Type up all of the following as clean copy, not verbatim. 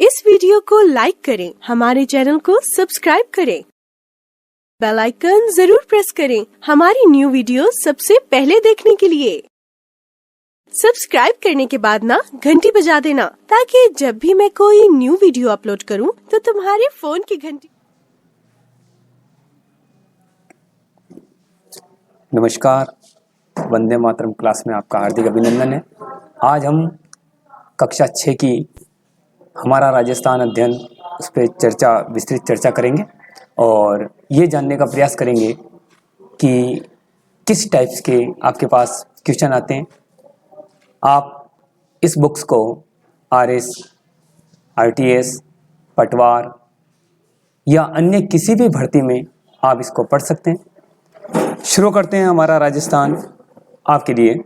इस वीडियो को लाइक करें, हमारे चैनल को सब्सक्राइब करें, बेल आइकन जरूर प्रेस करें हमारी न्यू वीडियो सबसे पहले देखने के लिए। सब्सक्राइब करने के बाद ना घंटी बजा देना, ताकि जब भी मैं कोई न्यू वीडियो अपलोड करूं तो तुम्हारे फोन की घंटी। नमस्कार, वंदे मातरम क्लास में आपका हार्दिक अभिनंदन है। आज हम कक्षा 6 की हमारा राजस्थान अध्ययन उस पर विस्तृत चर्चा करेंगे और ये जानने का प्रयास करेंगे कि किस टाइप्स के आपके पास क्वेश्चन आते हैं। आप इस बुक्स को आरएस, आरटीएस, पटवार या अन्य किसी भी भर्ती में आप इसको पढ़ सकते हैं। शुरू करते हैं हमारा राजस्थान आपके लिए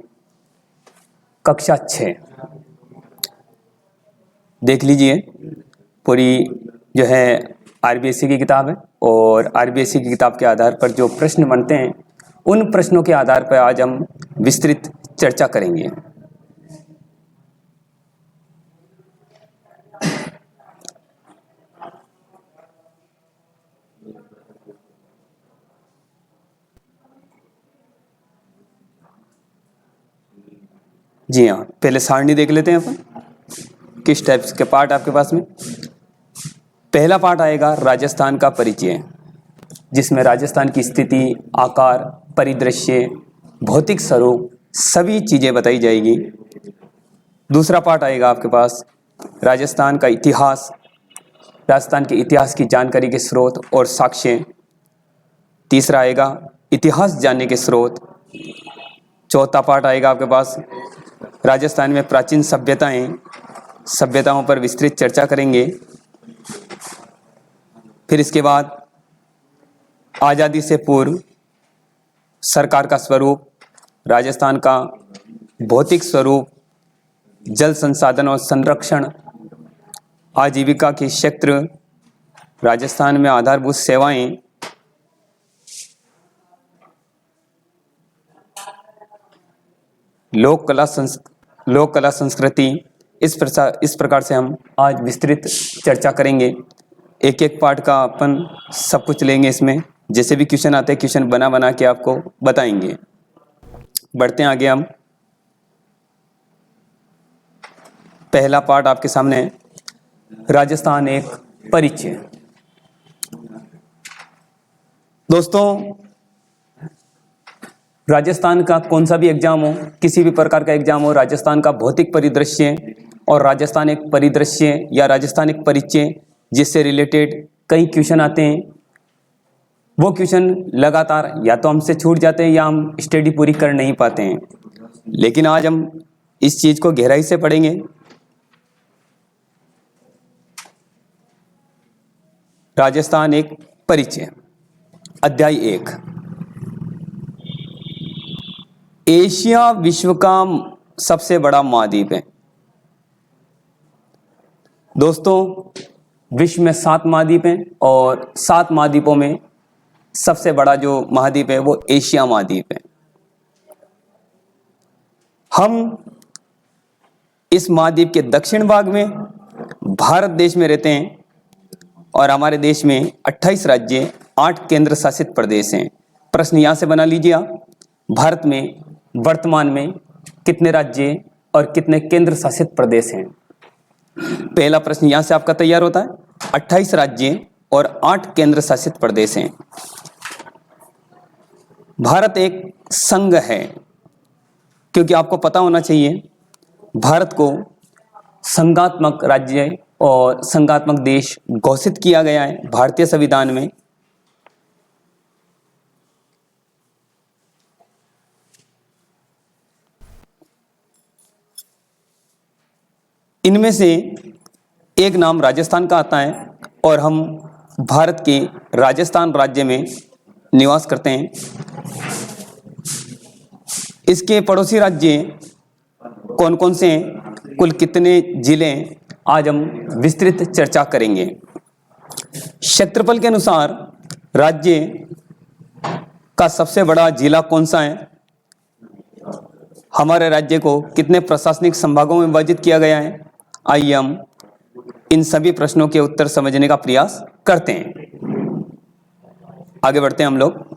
कक्षा 6। देख लीजिए, पूरी जो है आरबीएससी की किताब है और आरबीएससी की किताब के आधार पर जो प्रश्न बनते हैं उन प्रश्नों के आधार पर आज हम विस्तृत चर्चा करेंगे। जी हाँ, पहले सारणी देख लेते हैं अपन, किस टाइप्स के पार्ट आपके पास में। पहला पार्ट आएगा राजस्थान का परिचय, जिसमें राजस्थान की स्थिति, आकार, परिदृश्य, भौतिक स्वरूप सभी चीजें बताई जाएगी। दूसरा पार्ट आएगा आपके पास राजस्थान का इतिहास, राजस्थान के इतिहास की जानकारी के स्रोत और साक्ष्य। तीसरा आएगा इतिहास जानने के स्रोत। चौथा पार्ट आएगा आपके पास राजस्थान में प्राचीन सभ्यताओं पर विस्तृत चर्चा करेंगे। फिर इसके बाद आज़ादी से पूर्व सरकार का स्वरूप, राजस्थान का भौतिक स्वरूप, जल संसाधन और संरक्षण, आजीविका के क्षेत्र, राजस्थान में आधारभूत सेवाएं, लोक कला संस्कृति। इस प्रकार से हम आज विस्तृत चर्चा करेंगे। एक एक पार्ट का अपन सब कुछ लेंगे, इसमें जैसे भी क्वेश्चन आते हैं क्वेश्चन बना बना के आपको बताएंगे। बढ़ते हैं आगे हम। पहला पार्ट आपके सामने है, राजस्थान एक परिचय। दोस्तों, राजस्थान का कौन सा भी एग्जाम हो, किसी भी प्रकार का एग्जाम हो, राजस्थान का भौतिक परिदृश्य और राजस्थान एक परिदृश्य या राजस्थान एक परिचय जिससे रिलेटेड कई क्वेश्चन आते हैं। वो क्वेश्चन लगातार या तो हमसे छूट जाते हैं या हम स्टडी पूरी कर नहीं पाते हैं, लेकिन आज हम इस चीज को गहराई से पढ़ेंगे। राजस्थान एक परिचय, अध्याय 1। एशिया विश्व का सबसे बड़ा महाद्वीप है। दोस्तों, विश्व में 7 महाद्वीप हैं और 7 महाद्वीपों में सबसे बड़ा जो महाद्वीप है वो एशिया महाद्वीप है। हम इस महाद्वीप के दक्षिण भाग में भारत देश में रहते हैं और हमारे देश में 28 राज्य, 8 केंद्र शासित प्रदेश हैं। प्रश्न यहां से बना लीजिए आप, भारत में वर्तमान में कितने राज्य और कितने केंद्र शासित प्रदेश हैं। पहला प्रश्न यहां से आपका तैयार होता है। 28 राज्य और 8 केंद्र शासित प्रदेश हैं। भारत एक संघ है, क्योंकि आपको पता होना चाहिए भारत को संघात्मक राज्य और संघात्मक देश घोषित किया गया है भारतीय संविधान में। इनमें से एक नाम राजस्थान का आता है और हम भारत के राजस्थान राज्य में निवास करते हैं। इसके पड़ोसी राज्य कौन कौन से हैं, कुल कितने जिले, आज हम विस्तृत चर्चा करेंगे। क्षेत्रफल के अनुसार राज्य का सबसे बड़ा जिला कौन सा है, हमारे राज्य को कितने प्रशासनिक संभागों में विभाजित किया गया है, आइए हम इन सभी प्रश्नों के उत्तर समझने का प्रयास करते हैं। आगे बढ़ते हैं हम लोग।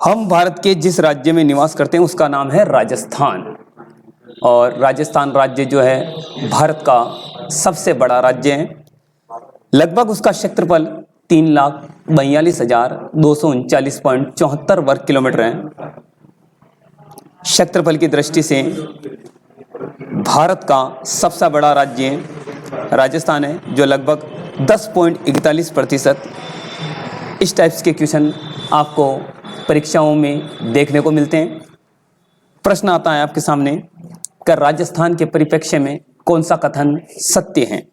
हम भारत के जिस राज्य में निवास करते हैं उसका नाम है राजस्थान, और राजस्थान राज्य जो है भारत का सबसे बड़ा राज्य है। लगभग उसका क्षेत्रफल 3,42,239.74 वर्ग किलोमीटर है। क्षेत्रफल की दृष्टि से भारत का सबसे बड़ा राज्य राजस्थान है, जो लगभग 10.41%। इस टाइप्स के क्वेश्चन आपको परीक्षाओं में देखने को मिलते हैं। प्रश्न आता है आपके सामने कि राजस्थान के परिप्रेक्ष्य में कौन सा कथन सत्य है।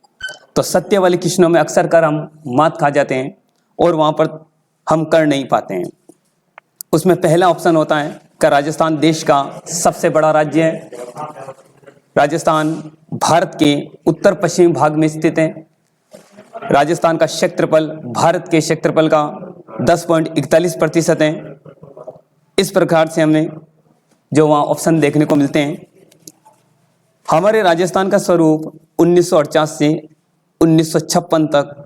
तो सत्य वाले क्वेश्चनों में अक्सर कर हम मात खा जाते हैं और वहां पर हम कर नहीं पाते हैं। उसमें पहला ऑप्शन होता है कि राजस्थान देश का सबसे बड़ा राज्य है। राजस्थान भारत के उत्तर पश्चिमी भाग में स्थित है। राजस्थान का क्षेत्रफल भारत के क्षेत्रफल का 10.41% है। इस प्रकार से हमें जो वहाँ ऑप्शन देखने को मिलते हैं। हमारे राजस्थान का स्वरूप 1948 से 1956 तक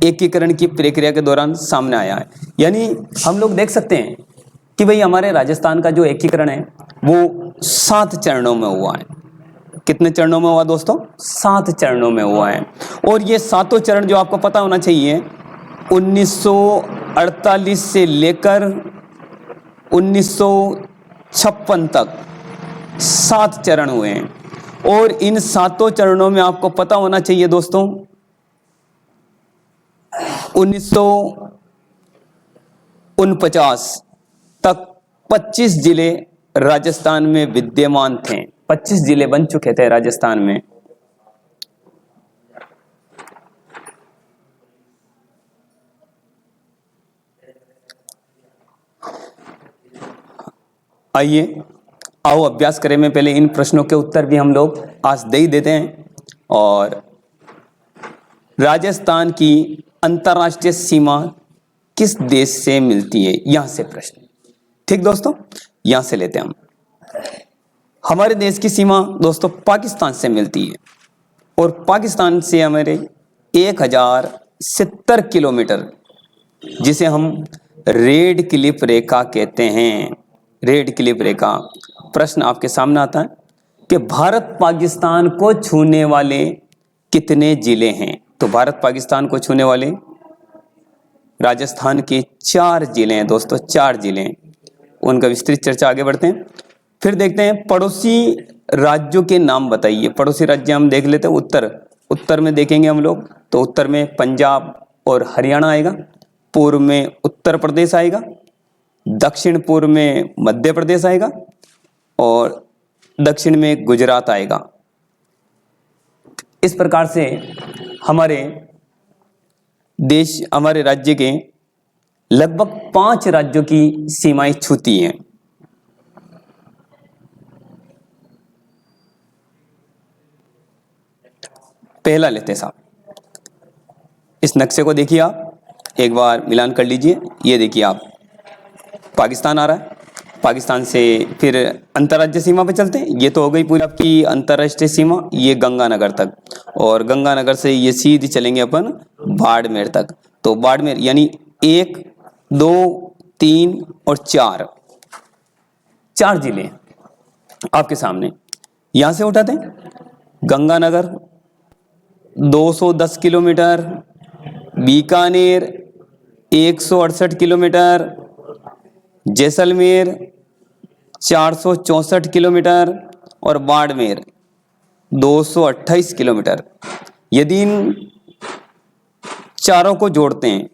एकीकरण की प्रक्रिया के दौरान सामने आया है। यानी हम लोग देख सकते हैं कि भाई हमारे राजस्थान का जो एकीकरण है वो 7 चरणों में हुआ है। कितने चरणों में हुआ दोस्तों? 7 चरणों में हुआ है। और ये 7 चरण जो आपको पता होना चाहिए, 1948 से लेकर 1956 तक 7 चरण हुए हैं। और इन 7 चरणों में आपको पता होना चाहिए दोस्तों, 1949 तक 25 जिले राजस्थान में विद्यमान थे। 25 जिले बन चुके थे राजस्थान में। आइए आओ अभ्यास करें। में पहले इन प्रश्नों के उत्तर भी हम लोग आज दे ही देते हैं। और राजस्थान की अंतर्राष्ट्रीय सीमा किस देश से मिलती है, यहां से प्रश्न। ठीक दोस्तों, यहां से लेते हैं हम। हमारे देश की सीमा दोस्तों पाकिस्तान से मिलती है, और पाकिस्तान से हमारे 1070 किलोमीटर, जिसे हम रेड क्लिफ रेखा कहते हैं। रेड क्लिफ रेखा। प्रश्न आपके सामने आता है कि भारत पाकिस्तान को छूने वाले कितने जिले हैं। तो भारत पाकिस्तान को छूने वाले राजस्थान के 4 जिले हैं दोस्तों, 4 जिले हैं। उनका विस्तृत चर्चा आगे बढ़ते हैं। फिर देखते हैं पड़ोसी राज्यों के नाम बताइए। पड़ोसी राज्य हम देख लेते हैं। उत्तर में देखेंगे हम लोग, तो उत्तर में पंजाब और हरियाणा आएगा। पूर्व में उत्तर प्रदेश आएगा। दक्षिण पूर्व में मध्य प्रदेश आएगा, और दक्षिण में गुजरात आएगा। इस प्रकार से हमारे देश, हमारे राज्य के लगभग 5 राज्यों की सीमाएं छूती हैं। पहला लेते हैं साहब, इस नक्शे को देखिए आप, एक बार मिलान कर लीजिए। ये देखिए आप, पाकिस्तान आ रहा है। पाकिस्तान से फिर अंतर्राज्यीय सीमा पे चलते हैं। ये तो हो गई पूरी आपकी अंतर्राष्ट्रीय सीमा, ये गंगानगर तक, और गंगानगर से ये सीधी चलेंगे अपन बाड़मेर तक। तो बाड़मेर यानी 1, 2, 3 और 4 जिले आपके सामने। यहां से उठाते हैं Ganganagar 210 kilometre, Bikaner 168 kilometre, Jaisalmer 464 kilometre और बाड़मेर 228 किलोमीटर। यदि इन चारों को जोड़ते हैं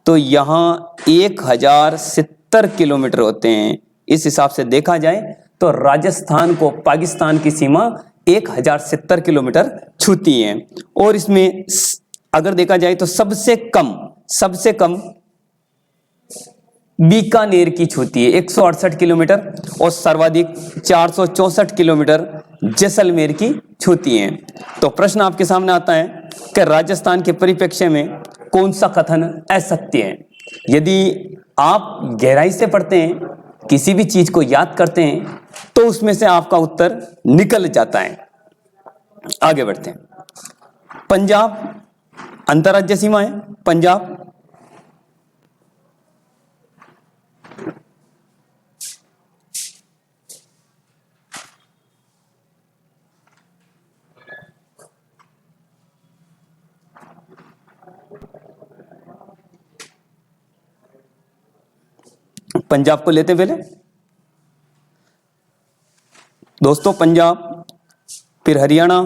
तो यहाँ 1070 किलोमीटर होते हैं। इस हिसाब से देखा जाए तो राजस्थान को पाकिस्तान की सीमा 1070 किलोमीटर छूती है। और इसमें अगर देखा जाए तो सबसे कम बीकानेर की छूती है 168 किलोमीटर, और सर्वाधिक 464 किलोमीटर जैसलमेर की छूती है। तो प्रश्न आपके सामने आता है कि राजस्थान के परिप्रेक्ष्य में कौन सा कथन असत्य है। यदि आप गहराई से पढ़ते हैं किसी भी चीज को याद करते हैं तो उसमें से आपका उत्तर निकल जाता है। आगे बढ़ते हैं। पंजाब अंतर्राज्यीय सीमा है। पंजाब पंजाब को लेते हैं पहले दोस्तों। पंजाब, फिर हरियाणा,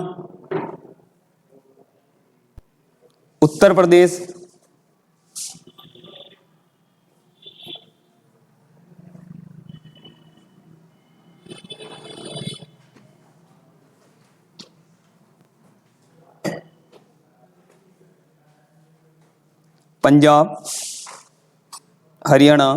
उत्तर प्रदेश, पंजाब, हरियाणा,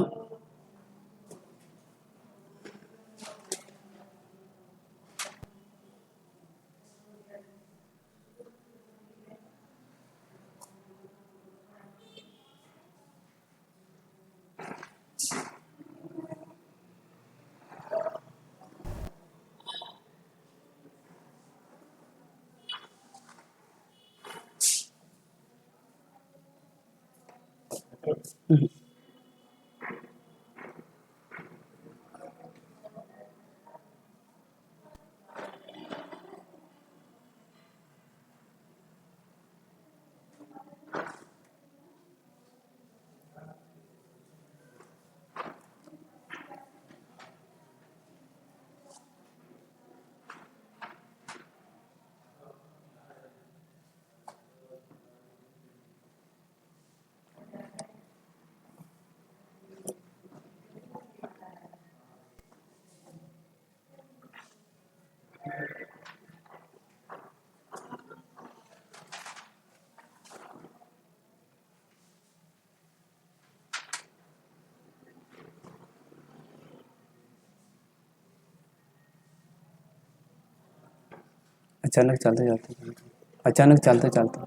अचानक चलते चलते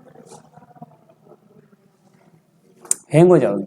हैंग हो जाओगे।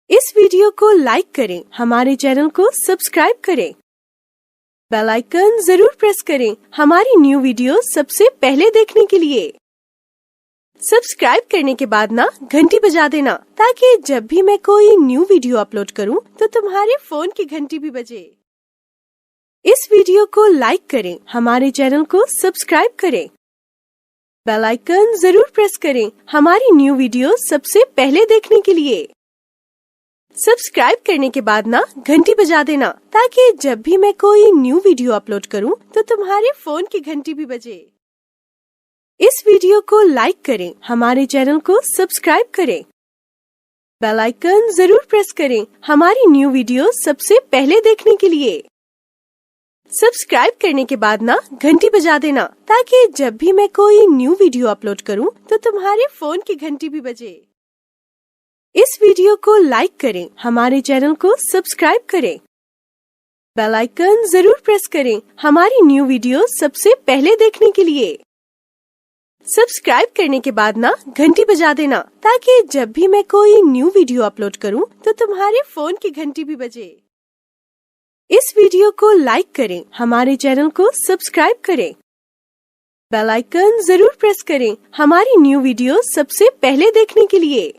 इस वीडियो को लाइक करें, हमारे चैनल को सब्सक्राइब करें, बेल आइकन जरूर प्रेस करें हमारी न्यू वीडियो सबसे पहले देखने के लिए। सब्सक्राइब करने के बाद ना घंटी बजा देना, ताकि जब भी मैं कोई न्यू वीडियो अपलोड करूं तो तुम्हारे फोन की घंटी भी बजे। इस वीडियो को लाइक करें, हमारे चैनल को सब्सक्राइब करें, बेल आइकन जरूर प्रेस करें हमारी न्यू वीडियो सबसे पहले देखने के लिए। सब्सक्राइब करने के बाद ना घंटी बजा देना, ताकि जब भी मैं कोई न्यू वीडियो अपलोड करूं तो तुम्हारे फोन की घंटी भी बजे। इस वीडियो को लाइक करें, हमारे चैनल को सब्सक्राइब करें, बेल आइकन जरूर प्रेस करें हमारी न्यू वीडियो सबसे पहले देखने के लिए। सब्सक्राइब करने के बाद ना घंटी बजा देना, ताकि जब भी मैं कोई न्यू वीडियो अपलोड करूं तो तुम्हारे फोन की घंटी भी बजे। इस वीडियो को लाइक करें, हमारे चैनल को सब्सक्राइब करें, बेल आइकन जरूर प्रेस करें हमारी न्यू वीडियो सबसे पहले देखने के लिए। सब्सक्राइब करने के बाद ना घंटी बजा देना, ताकि जब भी मैं कोई न्यू वीडियो अपलोड करूं तो तुम्हारे फोन की घंटी भी बजे। इस वीडियो को लाइक करें, हमारे चैनल को सब्सक्राइब करें, बेल आइकन जरूर प्रेस करें हमारी न्यू वीडियो सबसे पहले देखने के लिए।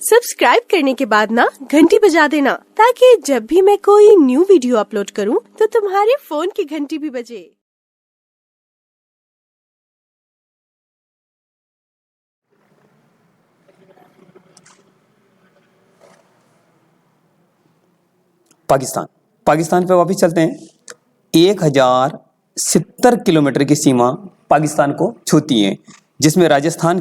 सब्सक्राइब करने के बाद ना घंटी बजा देना, ताकि जब भी मैं कोई न्यू वीडियो अपलोड करूं तो तुम्हारे फोन की घंटी भी बजे। पाकिस्तान पे वापस चलते हैं। 1070 किलोमीटर की सीमा पाकिस्तान को छूती है, जिसमें राजस्थान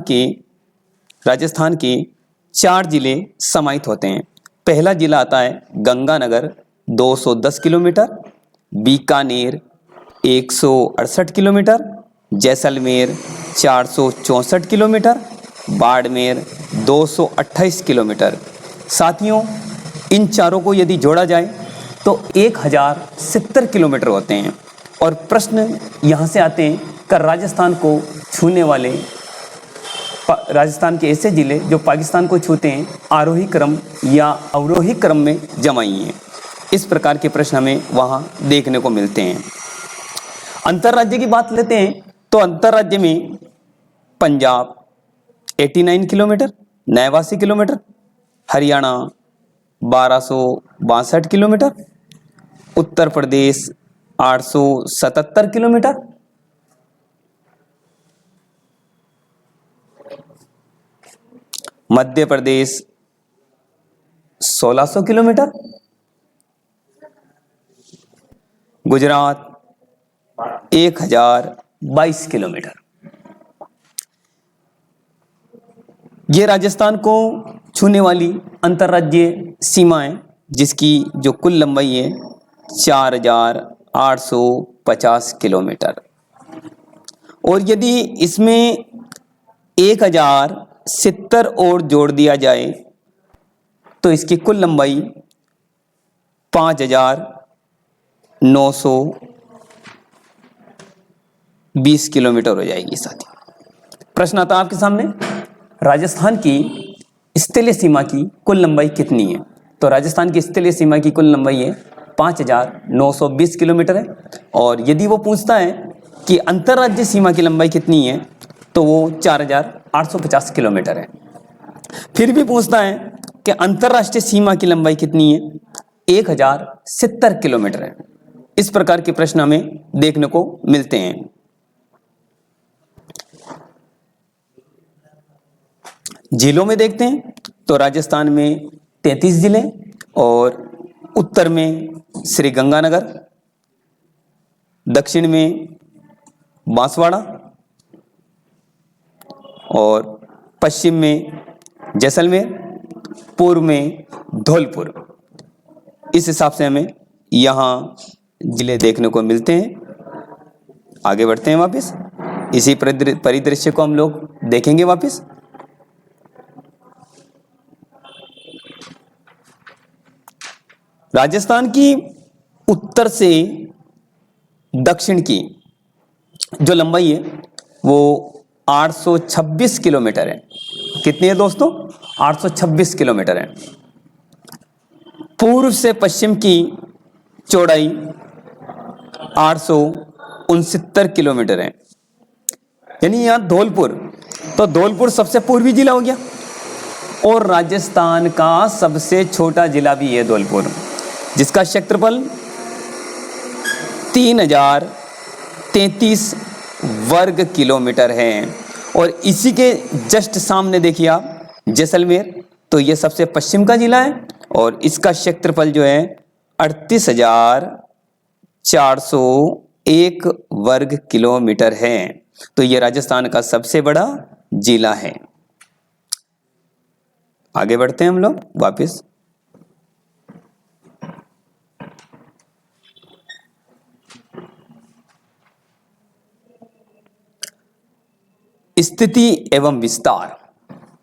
के 4 जिले समाहित होते हैं। पहला जिला आता है Ganganagar 210 kilometre, Bikaner 168 kilometre, Jaisalmer 464 kilometre, Barmer 228 kilometre. साथियों, इन चारों को यदि जोड़ा जाए तो 1070 किलोमीटर होते हैं। और प्रश्न यहाँ से आते हैं कि राजस्थान को छूने वाले राजस्थान के ऐसे जिले जो पाकिस्तान को छूते हैं, आरोही क्रम या अवरोही क्रम में जमाई हैं। इस प्रकार के प्रश्न हमें वहाँ देखने को मिलते हैं। अंतर्राज्य की बात लेते हैं तो अंतर्राज्य में Punjab 89 kilometre 89 kilometre, Haryana 1262 kilometre, Uttar Pradesh 877 kilometre, Madhya Pradesh 1600 kilometre, Gujarat 1022 kilometre. ये राजस्थान को छूने वाली अंतर्राज्यीय सीमाएं, जिसकी जो कुल लंबाई है 4850 किलोमीटर। और यदि इसमें 1070 और जोड़ दिया जाए तो इसकी कुल लंबाई 5920 किलोमीटर हो जाएगी। साथी, प्रश्न आता है आपके सामने, राजस्थान की स्थलीय सीमा की कुल लंबाई कितनी है? तो राजस्थान की स्थलीय सीमा की कुल लंबाई है 5920 किलोमीटर है। और यदि वो पूछता है कि अंतर्राज्यीय सीमा की लंबाई कितनी है तो वो 4850 किलोमीटर है। फिर भी पूछता है कि अंतर्राष्ट्रीय सीमा की लंबाई कितनी है, 1070 किलोमीटर है। इस प्रकार के प्रश्न हमें देखने को मिलते हैं। जिलों में देखते हैं तो राजस्थान में 33 जिले और उत्तर में श्री गंगानगर, दक्षिण में बांसवाड़ा और पश्चिम में जैसलमेर, पूर्व में धौलपुर। इस हिसाब से हमें यहाँ जिले देखने को मिलते हैं। आगे बढ़ते हैं वापस, इसी परिदृश्य को हम लोग देखेंगे वापस। राजस्थान की उत्तर से दक्षिण की जो लंबाई है वो 826 किलोमीटर है। कितनी है दोस्तों? 826 किलोमीटर है। पूर्व से पश्चिम की चौड़ाई 869 किलोमीटर है। यानी यहाँ धौलपुर, तो धौलपुर सबसे पूर्वी जिला हो गया और राजस्थान का सबसे छोटा जिला भी है धौलपुर, जिसका क्षेत्रफल 3033 वर्ग किलोमीटर है। और इसी के जस्ट सामने देखिए आप जैसलमेर, तो ये सबसे पश्चिम का जिला है और इसका क्षेत्रफल जो है 38,401 वर्ग किलोमीटर है। तो ये राजस्थान का सबसे बड़ा जिला है। आगे बढ़ते हैं हम लोग वापस। स्थिति एवं विस्तार,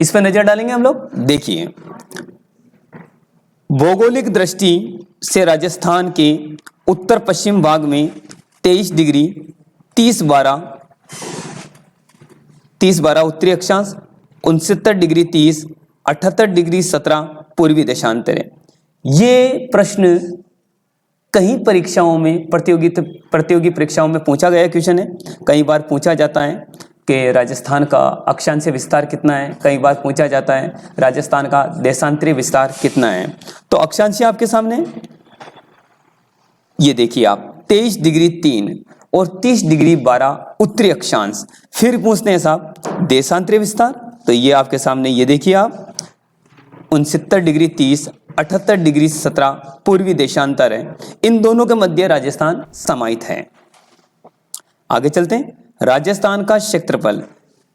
इस पर नजर डालेंगे हम लोग। देखिए, भौगोलिक दृष्टि से राजस्थान के उत्तर पश्चिम भाग में 23 डिग्री 30-12 उत्तरी अक्षांश, 69 डिग्री 30, 78 डिग्री 17 पूर्वी देशांतर है। ये प्रश्न कई परीक्षाओं में प्रतियोगी परीक्षाओं में पूछा गया क्वेश्चन है। कई बार पूछा जाता है कि राजस्थान का अक्षांशीय विस्तार कितना है, कई बार पूछा जाता है राजस्थान का देशांतरीय विस्तार कितना है। तो अक्षांशीय आपके सामने ये देखिए आप 23 डिग्री 3 और 30 डिग्री 12 उत्तरी अक्षांश। फिर पूछते हैं साहब देशांतरीय विस्तार, तो ये आपके सामने ये देखिए आप 69 डिग्री 30, 78 डिग्री 17 पूर्वी देशांतर है। इन दोनों के मध्य राजस्थान समाहित है। आगे चलते हैं। राजस्थान का क्षेत्रफल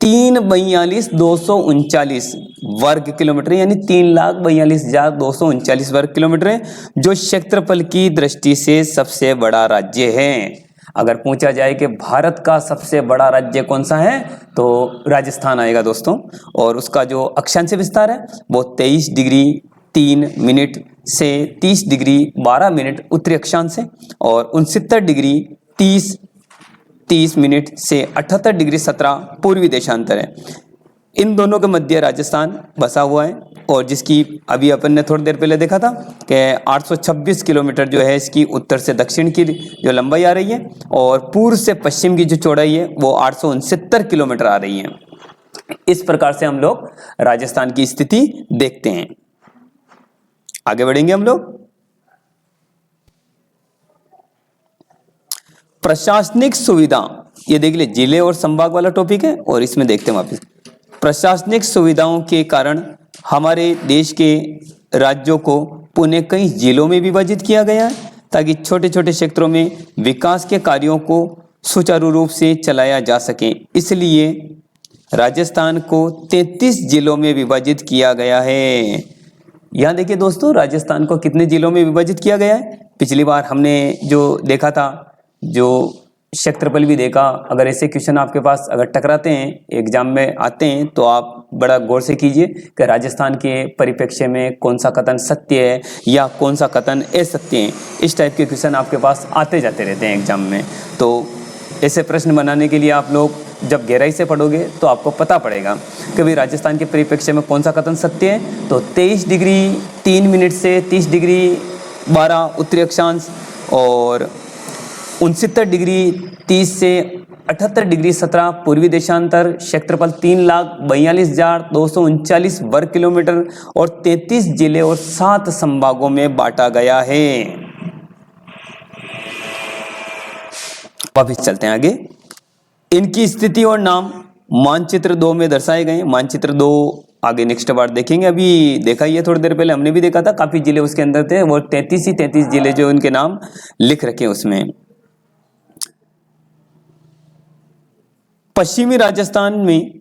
3,42,239 वर्ग किलोमीटर यानी 3,42,239 वर्ग किलोमीटर है, जो क्षेत्रफल की दृष्टि से सबसे बड़ा राज्य है। अगर पूछा जाए कि भारत का सबसे बड़ा राज्य कौन सा है तो राजस्थान आएगा दोस्तों। और उसका जो अक्षांशीय विस्तार है वो 23 डिग्री 3 मिनट से 30 डिग्री 12 मिनट उत्तरी अक्षांश है और 69 डिग्री 30 मिनट से 78 डिग्री 17 पूर्वी देशांतर है। इन दोनों के मध्य राजस्थान बसा हुआ है और जिसकी अभी अपन ने थोड़ी देर पहले देखा था कि 826 किलोमीटर जो है इसकी उत्तर से दक्षिण की जो लंबाई आ रही है और पूर्व से पश्चिम की जो चौड़ाई है वो 869 किलोमीटर आ रही है। इस प्रकार से हम लोग राजस्थान की स्थिति देखते हैं। आगे बढ़ेंगे हम लोग। प्रशासनिक सुविधा, ये देख ले जिले और संभाग वाला टॉपिक है और इसमें देखते हैं वापस। प्रशासनिक सुविधाओं के कारण हमारे देश के राज्यों को पुणे कई जिलों में विभाजित किया गया है ताकि छोटे छोटे क्षेत्रों में विकास के कार्यों को सुचारू रूप से चलाया जा सके। इसलिए राजस्थान को 33 जिलों में विभाजित किया गया है। यहाँ देखिए दोस्तों राजस्थान को कितने जिलों में विभाजित किया गया है। पिछली बार हमने जो देखा था, जो क्षेत्रफल भी देखा। अगर ऐसे क्वेश्चन आपके पास अगर टकराते हैं एग्जाम में आते हैं तो आप बड़ा गौर से कीजिए कि राजस्थान के परिप्रेक्ष्य में कौन सा कथन सत्य है या कौन सा कथन असत्य है। इस टाइप के क्वेश्चन आपके पास आते जाते रहते हैं एग्जाम में। तो ऐसे प्रश्न बनाने के लिए आप लोग जब गहराई से पढ़ोगे तो आपको पता पड़ेगा कि भाई राजस्थान के परिप्रेक्ष्य में कौन सा कथन सत्य है। तो 23 डिग्री 3 मिनट से 30 डिग्री 12 उत्तरी अक्षांश और 69 डिग्री 30 से 78 डिग्री 17 पूर्वी देशांतर, क्षेत्रफल 3,42,239 वर्ग किलोमीटर और 33 जिले और 7 संभागों में बांटा गया है। वापिस चलते हैं आगे। इनकी स्थिति और नाम मानचित्र 2 में दर्शाए गए। मानचित्र 2 आगे नेक्स्ट बार देखेंगे। अभी देखा ही है, थोड़ी देर पहले हमने भी देखा था। काफी जिले उसके अंदर थे, वो 33 जिले जो उनके नाम लिख रखे उसमें। पश्चिमी राजस्थान में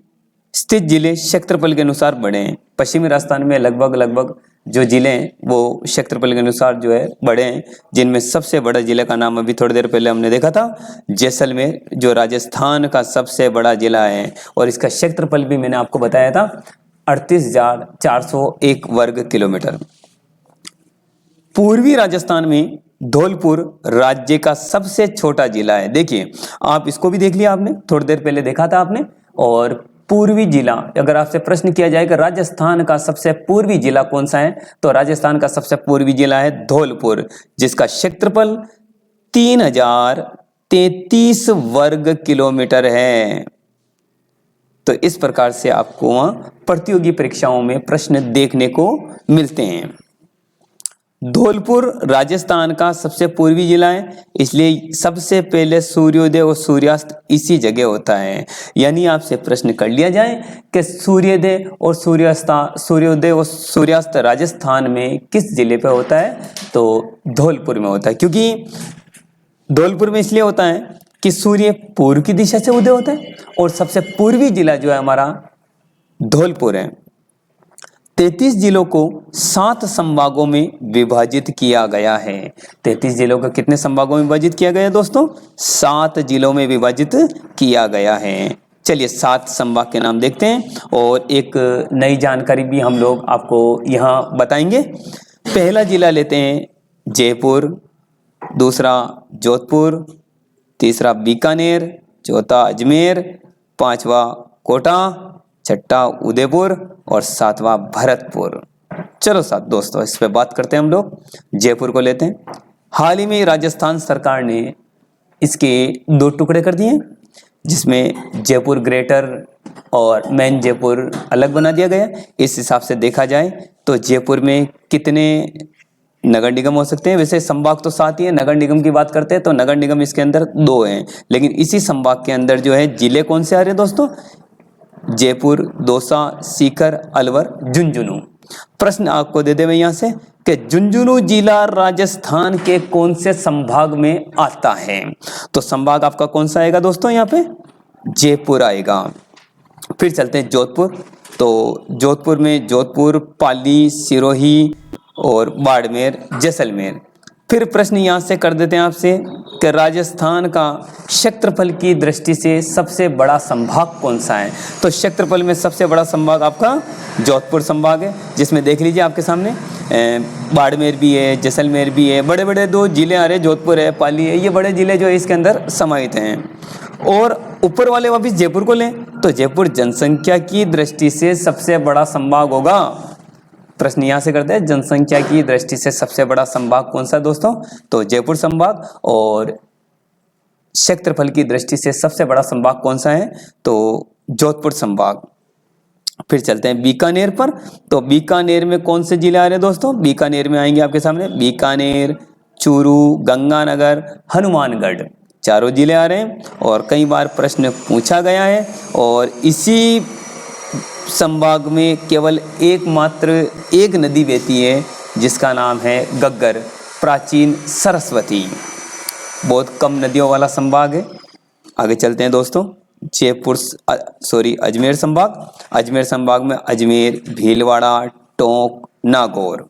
स्थित जिले क्षेत्रफल के अनुसार बड़े हैं। पश्चिमी राजस्थान में लगभग जो जिले हैं वो क्षेत्रफल के अनुसार जो है बड़े हैं, जिनमें सबसे बड़ा जिले का नाम अभी थोड़ी देर पहले हमने देखा था, जैसलमेर, जो राजस्थान का सबसे बड़ा जिला है और इसका क्षेत्रफल भी मैंने आपको बताया था 38,401 वर्ग किलोमीटर। पूर्वी राजस्थान में धौलपुर राज्य का सबसे छोटा जिला है। देखिए आप इसको भी देख लिया आपने, थोड़ी देर पहले देखा था आपने। और पूर्वी जिला, अगर आपसे प्रश्न किया जाए कि राजस्थान का सबसे पूर्वी जिला कौन सा है तो राजस्थान का सबसे पूर्वी जिला है धौलपुर, जिसका क्षेत्रफल 3,033 वर्ग किलोमीटर है। तो इस प्रकार से आपको वहां प्रतियोगी परीक्षाओं में प्रश्न देखने को मिलते हैं। धौलपुर राजस्थान का सबसे पूर्वी जिला है, इसलिए सबसे पहले सूर्योदय और सूर्यास्त इसी जगह होता है। यानी आपसे प्रश्न कर लिया जाए कि सूर्योदय और सूर्यास्त राजस्थान में किस जिले पे होता है तो धौलपुर में होता है। क्योंकि धौलपुर में इसलिए होता है कि सूर्य पूर्व की दिशा से उदय होता है और सबसे पूर्वी जिला जो है हमारा धौलपुर है। 33 जिलों को 7 संभागों में विभाजित किया गया है। 33 जिलों को कितने संभागों में विभाजित किया गया है दोस्तों? 7 जिलों में विभाजित किया गया है। चलिए 7 संभाग के नाम देखते हैं और एक नई जानकारी भी हम लोग आपको यहाँ बताएंगे। पहला जिला लेते हैं जयपुर, दूसरा जोधपुर, तीसरा बीकानेर, चौथा अजमेर, पांचवा कोटा, छठा उदयपुर और 7वां भरतपुर। चलो साथ दोस्तों इस पे बात करते हैं हम लोग। जयपुर को लेते हैं। हाल ही में राजस्थान सरकार ने इसके 2 टुकड़े कर दिए, जिसमें जयपुर ग्रेटर और मेन जयपुर अलग बना दिया गया। इस हिसाब से देखा जाए तो जयपुर में कितने नगर निगम हो सकते हैं? वैसे संभाग तो 7 ही है, नगर निगम की बात करते हैं तो नगर निगम इसके अंदर 2 हैं, लेकिन इसी संभाग के अंदर जो है जिले कौन से आ रहे हैं दोस्तों? जयपुर, दौसा, सीकर, अलवर, झुंझुनू। प्रश्न आपको दे दे मैं यहाँ से कि झुंझुनू जिला राजस्थान के कौन से संभाग में आता है? तो संभाग आपका कौन सा आएगा दोस्तों? यहाँ पे जयपुर आएगा। फिर चलते हैं जोधपुर। तो जोधपुर में जोधपुर, पाली, सिरोही और बाड़मेर, जैसलमेर। फिर प्रश्न यहाँ से कर देते हैं आपसे कि राजस्थान का क्षेत्रफल की दृष्टि से सबसे बड़ा संभाग कौन सा है? तो क्षेत्रफल में सबसे बड़ा संभाग आपका जोधपुर संभाग है, जिसमें देख लीजिए आपके सामने बाड़मेर भी है, जैसलमेर भी है। बड़े बड़े 2 जिले आ रहे हैं, जोधपुर है, पाली है, ये बड़े जिले जो है इसके अंदर समाहित हैं। और ऊपर वाले वापिस जयपुर को लें तो जयपुर जनसंख्या की दृष्टि से सबसे बड़ा संभाग होगा। प्रश्न यहाँ से करते हैं, जनसंख्या की दृष्टि से सबसे बड़ा संभाग कौन सा दोस्तों? तो जयपुर संभाग। और क्षेत्रफल की दृष्टि से सबसे बड़ा संभाग कौन सा है? तो जोधपुर संभाग। फिर चलते हैं बीकानेर पर। तो बीकानेर में कौन से जिले आ रहे हैं दोस्तों? बीकानेर में आएंगे आपके सामने बीकानेर, चूरू, गंगानगर, हनुमानगढ़, 4 जिले आ रहे हैं। और कई बार प्रश्न पूछा गया है और इसी संभाग में केवल एकमात्र एक नदी बहती है जिसका नाम है गग्गर, प्राचीन सरस्वती। बहुत कम नदियों वाला संभाग है। आगे चलते हैं दोस्तों, अजमेर संभाग। अजमेर संभाग में अजमेर, भीलवाड़ा, टोंक, नागौर।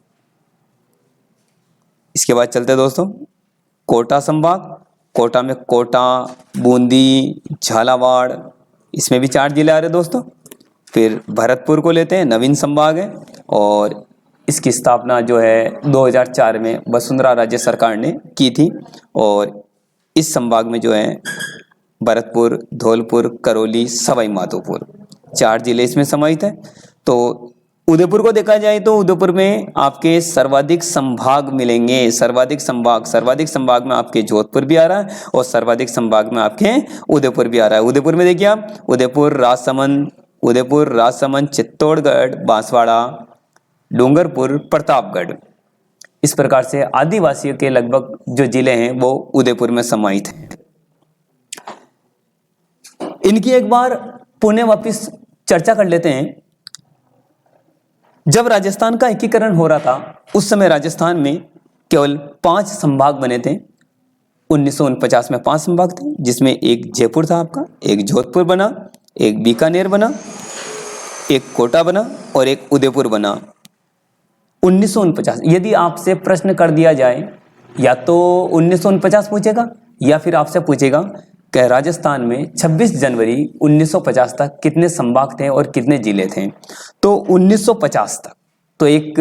इसके बाद चलते हैं दोस्तों कोटा संभाग। कोटा में कोटा, बूंदी, झालावाड़, इसमें भी 4 जिले आ रहे हैं दोस्तों। फिर भरतपुर को लेते हैं, नवीन संभाग है और इसकी स्थापना जो है 2004 में वसुंधरा राज्य सरकार ने की थी। और इस संभाग में जो है भरतपुर, धौलपुर, करौली, सवाई माधोपुर, 4 जिले इसमें समाहित है। तो उदयपुर को देखा जाए तो उदयपुर में आपके सर्वाधिक संभाग मिलेंगे। सर्वाधिक संभाग में आपके जोधपुर भी आ रहा है और सर्वाधिक संभाग में आपके उदयपुर भी आ रहा है। उदयपुर में देखिए आप उदयपुर, राजसमंद, चित्तौड़गढ़, बांसवाड़ा, डूंगरपुर, प्रतापगढ़। इस प्रकार से आदिवासियों के लगभग जो जिले हैं वो उदयपुर में समाहित हैं। इनकी एक बार पुनः वापिस चर्चा कर लेते हैं। जब राजस्थान का एकीकरण हो रहा था उस समय राजस्थान में केवल 5 संभाग बने थे। 1949 में 5 संभाग थे, जिसमें एक जयपुर था आपका, एक जोधपुर बना, एक बीकानेर बना, एक कोटा बना और एक उदयपुर बना। 1949 यदि आपसे प्रश्न कर दिया जाए या तो 1949 पूछेगा या फिर आपसे पूछेगा कि राजस्थान में 26 जनवरी 1950 तक कितने संभाग थे और कितने जिले थे। तो 1950 तक तो एक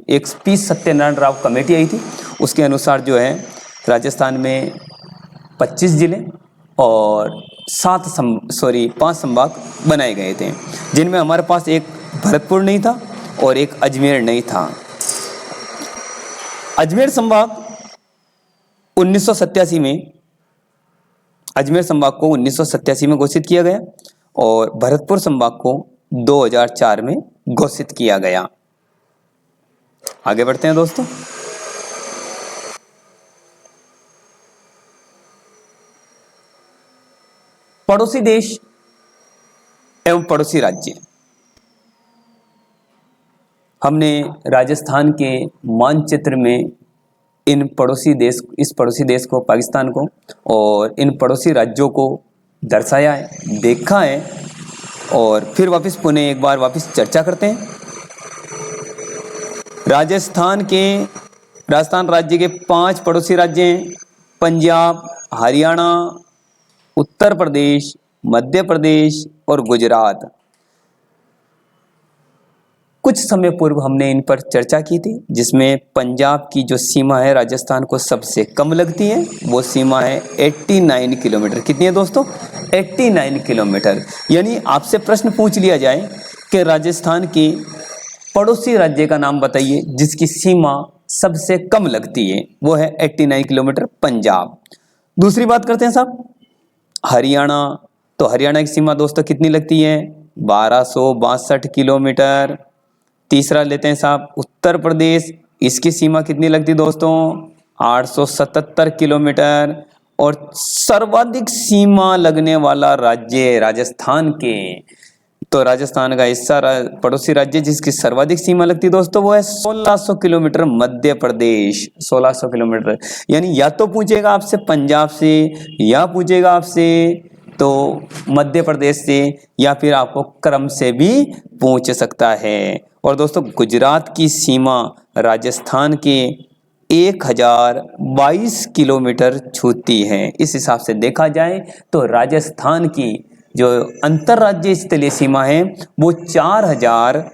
एक पी सत्यनारायण राव कमेटी आई थी, उसके अनुसार जो है राजस्थान में 25 जिले और 5 संभाग बनाए गए थे, जिनमें हमारे पास एक भरतपुर नहीं था और एक अजमेर नहीं था। अजमेर संभाग 1987 में अजमेर संभाग को 1987 में घोषित किया गया और भरतपुर संभाग को 2004 में घोषित किया गया। आगे बढ़ते हैं दोस्तों। पड़ोसी देश एवं पड़ोसी राज्य। हमने राजस्थान के मानचित्र में इस पड़ोसी देश को, पाकिस्तान को और इन पड़ोसी राज्यों को दर्शाया है, देखा है और फिर पुनः एक बार वापस चर्चा करते हैं। राजस्थान राज्य के 5 पड़ोसी राज्य हैं, पंजाब, हरियाणा, उत्तर प्रदेश, मध्य प्रदेश और गुजरात। कुछ समय पूर्व हमने इन पर चर्चा की थी, जिसमें पंजाब की जो सीमा है राजस्थान को सबसे कम लगती है, वो सीमा है 89 किलोमीटर। कितनी है दोस्तों? 89 किलोमीटर। यानी आपसे प्रश्न पूछ लिया जाए कि राजस्थान के पड़ोसी राज्य का नाम बताइए जिसकी सीमा सबसे कम लगती है, वो है 89 किलोमीटर पंजाब। दूसरी बात करते हैं साहब हरियाणा। तो हरियाणा की सीमा दोस्तों कितनी लगती है? 1262 किलोमीटर। तीसरा लेते हैं साहब उत्तर प्रदेश, इसकी सीमा कितनी लगती है दोस्तों? 877 किलोमीटर। और सर्वाधिक सीमा लगने वाला राज्य राजस्थान के, तो राजस्थान का हिस्सा पड़ोसी राज्य जिसकी सर्वाधिक सीमा लगती है दोस्तों वो है 1600 किलोमीटर मध्य प्रदेश। 1600 किलोमीटर, यानी या तो पूछेगा आपसे पंजाब से, या पूछेगा आपसे तो मध्य प्रदेश से, या फिर आपको क्रम से भी पूछ सकता है। और दोस्तों गुजरात की सीमा राजस्थान के 1022 किलोमीटर छूती है। इस हिसाब से देखा जाए तो राजस्थान की जो अंतरराज्यीय स्थलीय सीमा है वो 4000,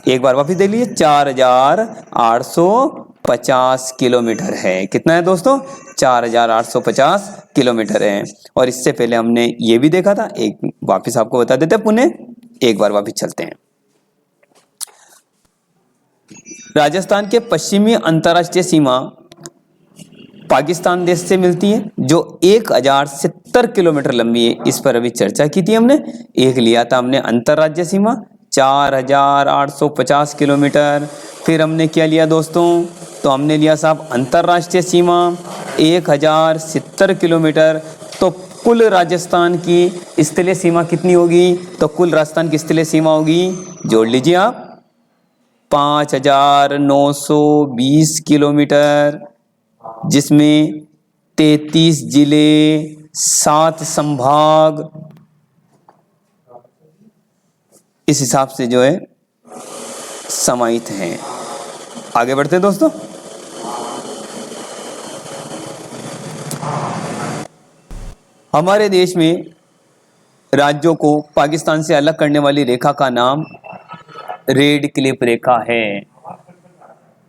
एक बार वापिस देख लीजिए, 4850 किलोमीटर है। कितना है दोस्तों? 4850 किलोमीटर है। और इससे पहले हमने ये भी देखा था, एक वापिस आपको बता देते हैं पुनः, एक बार वापिस चलते हैं। राजस्थान के पश्चिमी अंतरराष्ट्रीय सीमा पाकिस्तान देश से मिलती है जो 1070 किलोमीटर लंबी है। इस पर अभी चर्चा की थी हमने। एक लिया था हमने अंतरराज्य सीमा 4850 किलोमीटर। फिर हमने क्या लिया दोस्तों? तो हमने लिया साहब अंतरराष्ट्रीय सीमा 1070 किलोमीटर। तो कुल राजस्थान की स्थलीय सीमा कितनी होगी? तो कुल राजस्थान की स्थलीय सीमा होगी, जोड़ लीजिए आप, 5920 किलोमीटर, जिसमें 33 जिले, 7 संभाग, इस हिसाब से जो है समाहित हैं। आगे बढ़ते हैं दोस्तों। हमारे देश में राज्यों को पाकिस्तान से अलग करने वाली रेखा का नाम रेड क्लिफ रेखा है।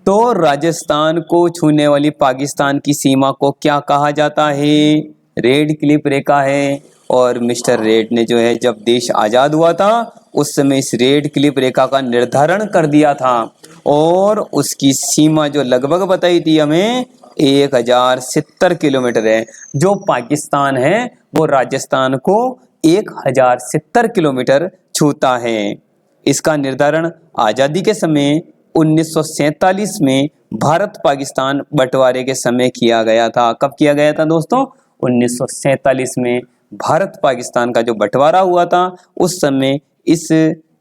तो राजस्थान को छूने वाली पाकिस्तान की सीमा को क्या कहा जाता है? रेड क्लिफ रेखा है। और मिस्टर रेड ने जो है जब देश आज़ाद हुआ था उस समय इस रेड क्लिफ रेखा का निर्धारण कर दिया था और उसकी सीमा जो लगभग बताई थी हमें 1070 किलोमीटर है। जो पाकिस्तान है वो राजस्थान को 1070 किलोमीटर छूता है। इसका निर्धारण आज़ादी के समय 1947 में भारत पाकिस्तान बंटवारे के समय किया गया था। कब किया गया था दोस्तों? 1947 में भारत पाकिस्तान का जो बंटवारा हुआ था उस समय इस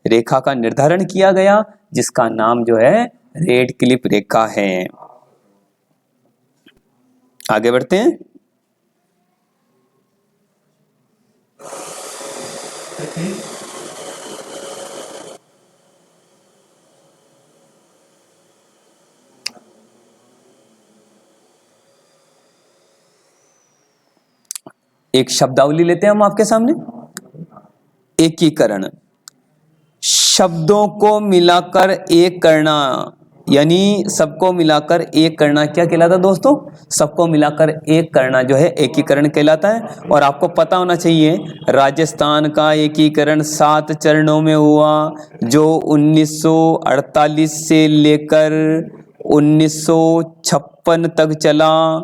रेखा का निर्धारण किया गया जिसका नाम जो है रेड क्लिफ रेखा है। आगे बढ़ते हैं। एक शब्दावली लेते हैं हम आपके सामने। एकीकरण, शब्दों को मिलाकर एक करना, यानी सबको मिलाकर एक करना क्या कहलाता दोस्तों? सबको मिलाकर एक करना जो है एकीकरण कहलाता है। और आपको पता होना चाहिए राजस्थान का एकीकरण 7 चरणों में हुआ जो 1948 से लेकर 1956 तक चला।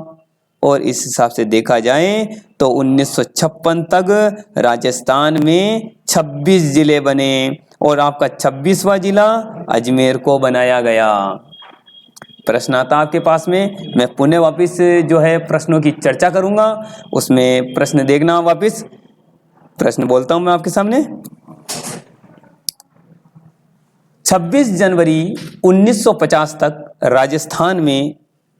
और इस हिसाब से देखा जाए तो 1956 तक राजस्थान में 26 जिले बने और आपका 26वां जिला अजमेर को बनाया गया। प्रश्न आता आपके पास में, मैं पुनः वापस जो है प्रश्नों की चर्चा करूंगा, उसमें प्रश्न देखना। वापस प्रश्न बोलता हूं मैं आपके सामने। 26 जनवरी 1950 तक राजस्थान में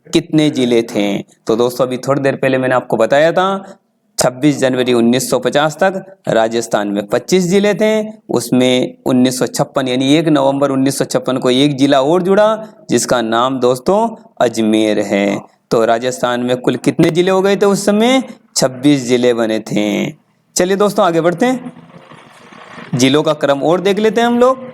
कितने जिले थे? तो दोस्तों अभी थोड़ी देर पहले मैंने आपको बताया था 26 जनवरी 1950 तक राजस्थान में 25 जिले थे। उसमें 1956 यानी 1 नवंबर 1956 को एक जिला और जुड़ा जिसका नाम दोस्तों अजमेर है। तो राजस्थान में कुल कितने जिले हो गए थे उस समय? 26 जिले बने थे। चलिए दोस्तों आगे बढ़ते हैं, जिलों का क्रम और देख लेते हैं हम लोग।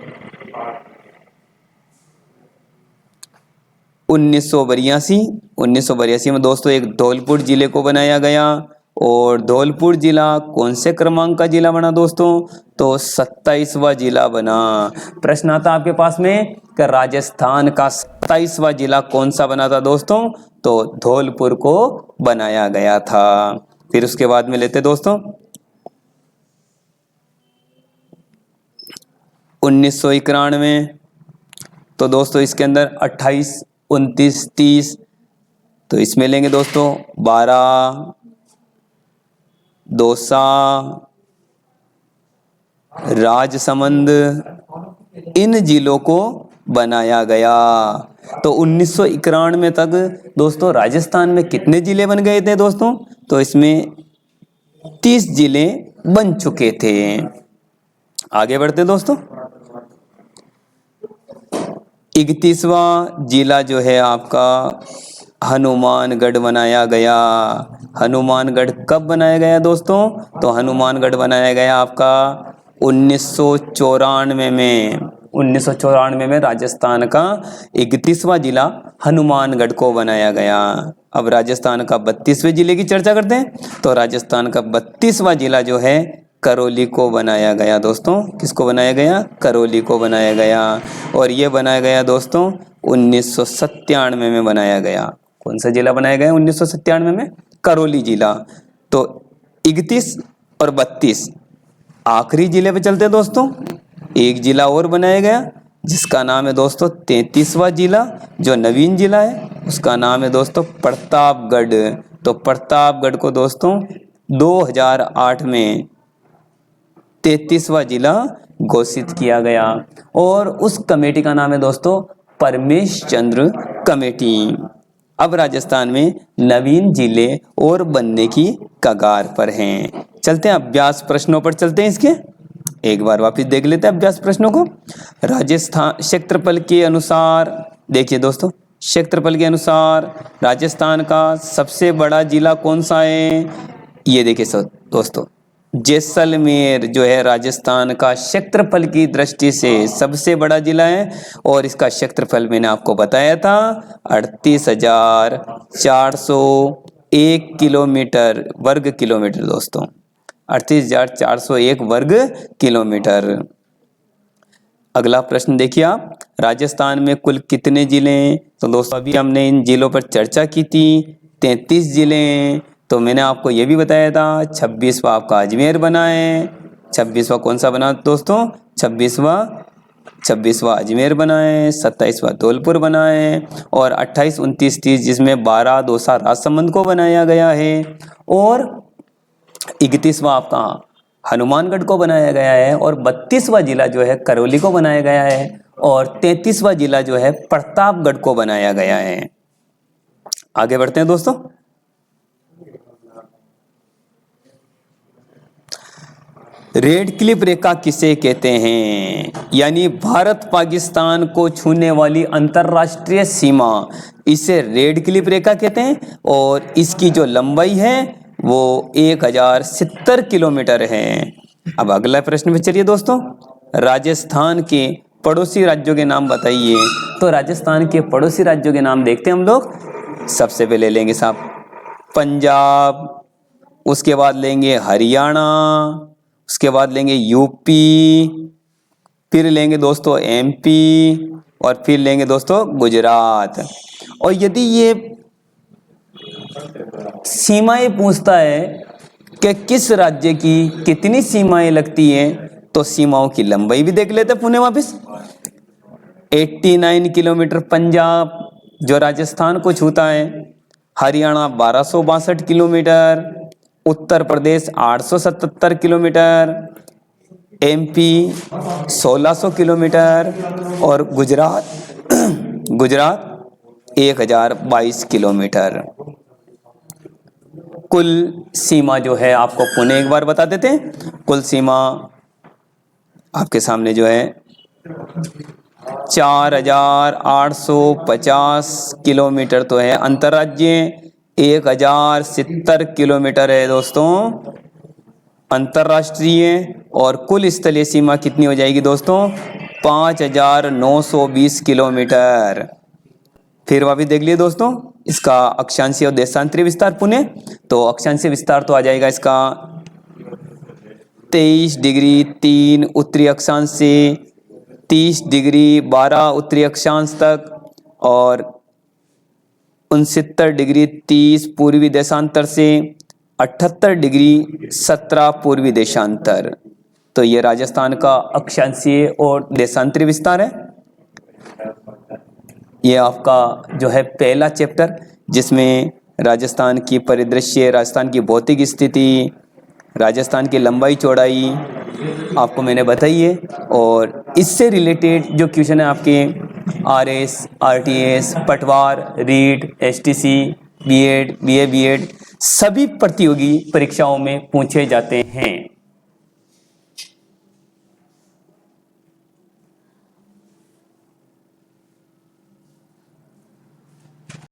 1982 में दोस्तों एक धौलपुर जिले को बनाया गया। और धौलपुर जिला कौन से क्रमांक का जिला बना दोस्तों? तो 27वां जिला बना। प्रश्न आता आपके पास में कि राजस्थान का 27वां जिला कौन सा बना था दोस्तों? तो धौलपुर को बनाया गया था। फिर उसके बाद में लेते दोस्तों 1991। तो दोस्तों इसके अंदर 28, 29, 30, तो इसमें लेंगे दोस्तों 12, दौसा, राजसमंद, इन जिलों को बनाया गया। तो 1991 तक दोस्तों राजस्थान में कितने जिले बन गए थे दोस्तों? तो इसमें 30 जिले बन चुके थे। आगे बढ़ते दोस्तों 31वां जिला जो है आपका हनुमानगढ़ बनाया गया। हनुमानगढ़ कब बनाया गया दोस्तों? तो हनुमानगढ़ बनाया गया आपका 1994 में। 1994 में राजस्थान का 31वां जिला हनुमानगढ़ को बनाया गया। अब राजस्थान का 32वें जिले की चर्चा करते हैं। तो राजस्थान का 32वां जिला जो है करौली को बनाया गया दोस्तों। किसको बनाया गया? करौली को बनाया गया। और ये बनाया गया दोस्तों 1997 में बनाया गया। कौन सा जिला बनाया गया 1997 में? करौली जिला। तो 31 और 32 आखिरी जिले पे चलते हैं दोस्तों। एक जिला और बनाया गया जिसका नाम है दोस्तों 33वां जिला, जो नवीन जिला है उसका नाम है दोस्तों प्रतापगढ़। तो प्रतापगढ़ को दोस्तों 2008 में 33वां जिला घोषित किया गया और उस कमेटी का नाम है दोस्तों परमेश चंद्र कमेटी। अब राजस्थान में नवीन जिले और बनने की कगार पर हैं। चलते हैं अभ्यास प्रश्नों पर चलते हैं। इसके एक बार वापस देख लेते हैं अभ्यास प्रश्नों को। राजस्थान क्षेत्रफल के अनुसार देखिए दोस्तों, क्षेत्रफल के अनुसार राजस्थान का सबसे बड़ा जिला कौन सा है? ये देखिए दोस्तों, जैसलमेर जो है राजस्थान का क्षेत्रफल की दृष्टि से सबसे बड़ा जिला है और इसका क्षेत्रफल मैंने आपको बताया था 38,401 किलोमीटर वर्ग किलोमीटर दोस्तों, 38,401 वर्ग किलोमीटर। अगला प्रश्न देखिए आप, राजस्थान में कुल कितने जिले हैं? तो दोस्तों अभी हमने इन जिलों पर चर्चा की थी, 33 जिले हैं। तो मैंने आपको ये भी बताया था 26वां आपका अजमेर बना है। 26वां कौन सा बना दोस्तों? 26वां अजमेर बना है। 27वां धौलपुर बना है और 28, 29, 30 जिसमें 12 दौसा राजसमंद को बनाया गया है और 31वां आपका हनुमानगढ़ को बनाया गया है और 32वां जिला जो है करौली को बनाया गया है और 33वां जिला जो है प्रतापगढ़ को बनाया गया है। आगे बढ़ते हैं दोस्तों। रेड क्लिफ रेखा किसे कहते हैं? यानी भारत पाकिस्तान को छूने वाली अंतरराष्ट्रीय सीमा, इसे रेड क्लिफ रेखा कहते हैं और इसकी जो लंबाई है वो 1070 किलोमीटर है। अब अगला प्रश्न पे चलिए दोस्तों, राजस्थान के पड़ोसी राज्यों के नाम बताइए। तो राजस्थान के पड़ोसी राज्यों के नाम देखते हैं हम लोग। सबसे पहले लेंगे साहब पंजाब, उसके बाद लेंगे हरियाणा, उसके बाद लेंगे यूपी, फिर लेंगे दोस्तों एमपी और फिर लेंगे दोस्तों गुजरात। और यदि ये सीमाएं पूछता है कि किस राज्य की कितनी सीमाएं लगती हैं, तो सीमाओं की लंबाई भी देख लेते पुणे वापस। 89 किलोमीटर पंजाब जो राजस्थान को छूता है, Haryana 1262 kilometre, Uttar Pradesh 877 kilometre, MP 1600 kilometre और गुजरात 1022 किलोमीटर। कुल सीमा जो है आपको पुणे एक बार बता देते हैं। कुल सीमा आपके सामने जो है 4850 किलोमीटर तो है अंतर्राज्यीय, 1070 किलोमीटर है दोस्तों अंतर्राष्ट्रीय और कुल स्थलीय सीमा कितनी हो जाएगी दोस्तों? 5920 किलोमीटर। फिर वापिस देख लिए दोस्तों, इसका अक्षांशीय और देशांतरीय विस्तार पुनः, तो अक्षांशीय विस्तार तो आ जाएगा इसका 23 डिग्री 3 उत्तरी अक्षांश से 30 डिग्री 12 उत्तरी अक्षांश तक और 69 डिग्री 30 पूर्वी देशांतर से 78 डिग्री 17 पूर्वी देशांतर। तो ये राजस्थान का अक्षांशीय और देशांतरीय विस्तार है। ये आपका जो है पहला चैप्टर, जिसमें राजस्थान की परिदृश्य, राजस्थान की भौतिक स्थिति, राजस्थान की लंबाई चौड़ाई आपको मैंने बताई है। और इससे रिलेटेड जो क्वेश्चन है आपके RS, RTS, पटवार, REET, STC, BEd, BA, BEd सभी प्रतियोगी परीक्षाओं में पूछे जाते हैं।